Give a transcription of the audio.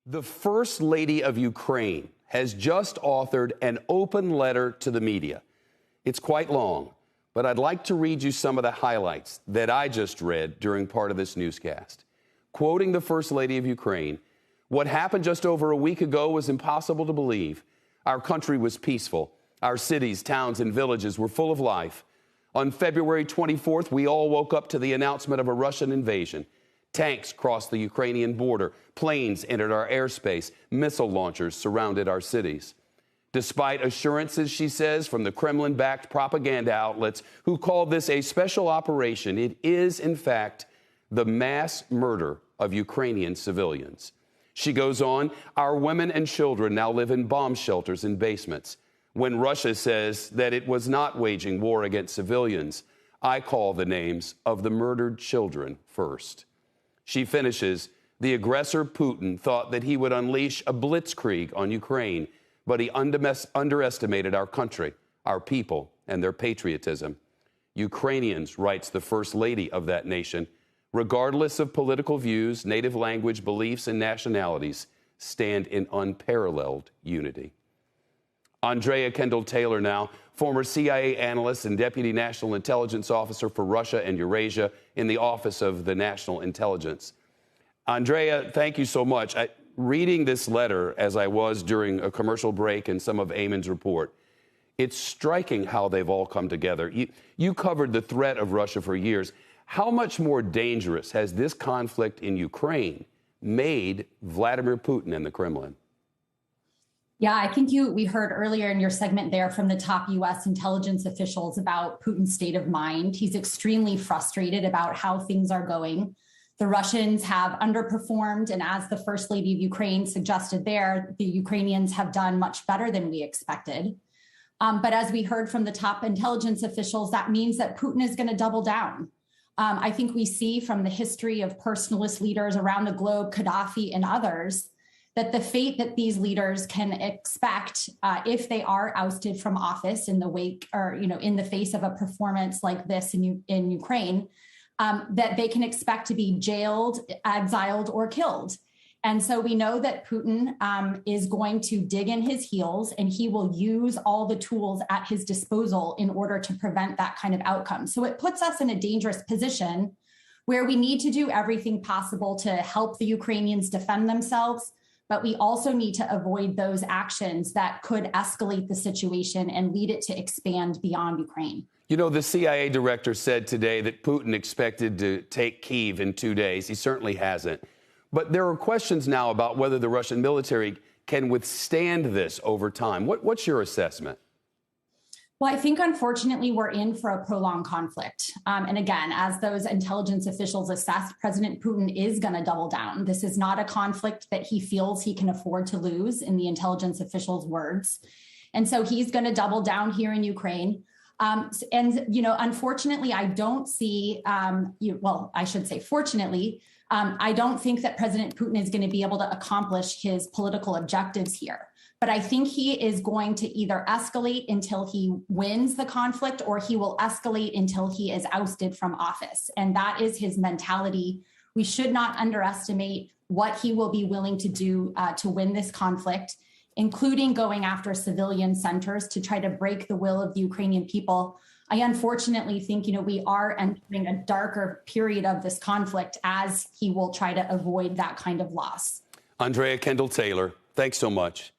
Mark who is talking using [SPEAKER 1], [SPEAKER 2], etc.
[SPEAKER 1] The First Lady of Ukraine has just authored an open letter to the media. It's quite long, but I'd like to read you some of the highlights that I just read during part of this newscast. Quoting the First Lady of Ukraine, "What happened just over a week ago was impossible to believe. Our country was peaceful. Our cities, towns, and villages were full of life. On February 24th, we all woke up to the announcement of a Russian invasion. Tanks crossed the Ukrainian border, planes entered our airspace, missile launchers surrounded our cities. Despite assurances, she says, from the Kremlin-backed propaganda outlets who called this a special operation, it is, in fact, the mass murder of Ukrainian civilians." She goes on, "Our women and children now live in bomb shelters and basements. When Russia says that it was not waging war against civilians, I call the names of the murdered children first." She finishes, "The aggressor, Putin, thought that he would unleash a blitzkrieg on Ukraine, but he underestimated our country, our people, and their patriotism. Ukrainians," writes the First Lady of that nation, "regardless of political views, native language, beliefs, and nationalities, stand in unparalleled unity." Andrea Kendall Taylor now, former CIA analyst and Deputy National Intelligence Officer for Russia and Eurasia in the Office of the National Intelligence. Andrea, thank you so much. Reading this letter, as I was during a commercial break and some of Eamon's report, it's striking how they've all come together. You covered the threat of Russia for years. How much more dangerous has this conflict in Ukraine made Vladimir Putin and the Kremlin?
[SPEAKER 2] Yeah, I think we heard earlier in your segment there from the top U.S. intelligence officials about Putin's state of mind. He's extremely frustrated about how things are going. The Russians have underperformed, and as the First Lady of Ukraine suggested there, the Ukrainians have done much better than we expected. But as we heard from the top intelligence officials, that means that Putin is going to double down. I think we see from the history of personalist leaders around the globe, Gaddafi and others, that the fate that these leaders can expect if they are ousted from office in the wake or, in the face of a performance like this in Ukraine, that they can expect to be jailed, exiled, or killed. And so we know that Putin is going to dig in his heels, and he will use all the tools at his disposal in order to prevent that kind of outcome. So it puts us in a dangerous position where we need to do everything possible to help the Ukrainians defend themselves, but we also need to avoid those actions that could escalate the situation and lead it to expand beyond Ukraine.
[SPEAKER 1] You know, the CIA director said today that Putin expected to take Kyiv in 2 days. He certainly hasn't. But there are questions now about whether the Russian military can withstand this over time. What's your assessment?
[SPEAKER 2] Well, I think, unfortunately, we're in for a prolonged conflict. And again, as those intelligence officials assessed, President Putin is going to double down. This is not a conflict that he feels he can afford to lose, in the intelligence officials' words. And so he's going to double down here in Ukraine. Unfortunately, I don't see, I should say fortunately, I don't think that President Putin is going to be able to accomplish his political objectives here. But I think he is going to either escalate until he wins the conflict, or he will escalate until he is ousted from office. And that is his mentality. We should not underestimate what he will be willing to do to win this conflict, including going after civilian centers to try to break the will of the Ukrainian people. I unfortunately think, we are entering a darker period of this conflict as he will try to avoid that kind of loss.
[SPEAKER 1] Andrea Kendall Taylor, thanks so much.